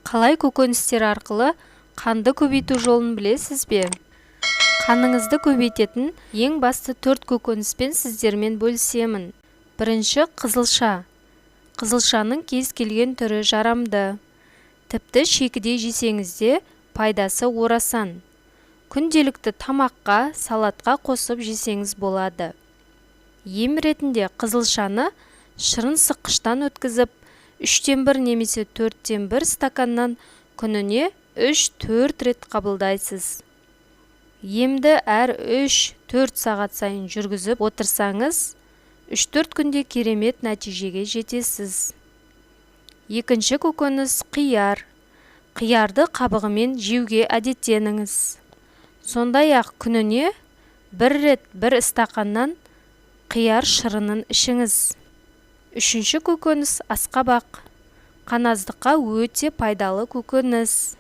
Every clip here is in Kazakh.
Қалай көкөністер арқылы қанды көбейту жолын білесіз бе? Қаныңызды көбейтетін ең басты 4 көкөніспен сіздермен бөлісемін. Бірінші, қызылша. Қызылшаның кез келген түрі жарамды. Тіпті шекідей жесеңіз де пайдасы орасан. Күнделікті тамаққа, салатқа қосып жесеңіз болады. Ем ретінде қызылшаны шырын сыққыштан өткізіп, 3-1 немесе 4-1 стаканнан күніне 3-4 рет қабылдайсыз. Емді әр 3-4 сағат сайын жүргізіп отырсаңыз, 3-4 күнде керемет нәтижеге жетесіз. Екінші көкөніс қияр. Қиярды қабығымен жеуге әдеттеніңіз. Сондай-ақ күніне 1 рет 1 стаканнан қияр шырынын ішіңіз. Үшінші көкөніс асқабақ. Қаназдыққа өте пайдалы көкөніс.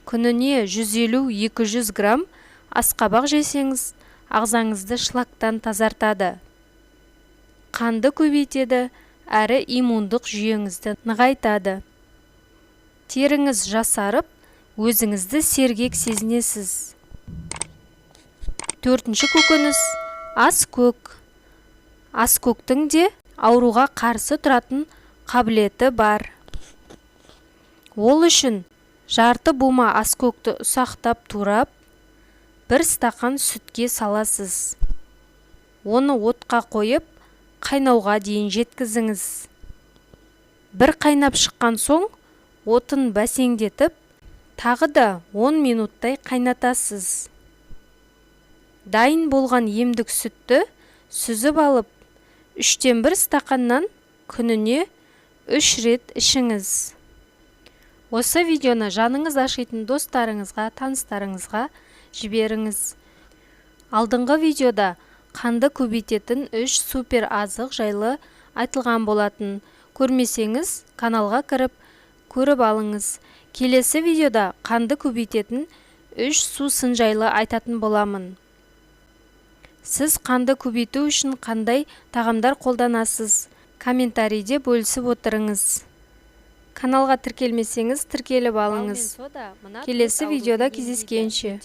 Күніне 150-200 грамм асқабақ жесеңіз, ағзаңызды шлактан тазартады. Қанды көбейтеді, әрі иммундық жүйеңізді нығайтады. Теріңіз жасарып, өзіңізді сергек сезінесіз. Төртінші көкөніс аскөк. Аскөктің де ауруға қарсы тұратын қабілеті бар. Ол үшін жарты бума аскөкті ұсақтап турап, 1 стакан сүтке саласыз. Оны отқа қойып, қайнауға дейін жеткізіңіз. Бір қайнап шыққан соң, отын бәсеңдетіп, тағы да 10 минуттай қайнатасыз. Дайын болған емдік сүтті сүзіп алып, 3-1 стаканнан күніне 3 рет ішіңіз. Осы видеоны жаныңыз ашитын достарыңызға, таныстарыңызға жіберіңіз. Алдыңғы видеода қанды көбейтетін 3 супер азық жайлы айтылған болатын. Көрмесеңіз, каналға кіріп, көріп алыңыз. Келесі видеода қанды көбейтетін 3 сусын жайлы айтатын боламын. Сіз қанды көбейту үшін қандай тағамдар қолданасыз? Комментарийде бөлісіп отырыңыз. Каналға тіркелмесеңіз, тіркеліп алыңыз. Келесі видеода кездескенше.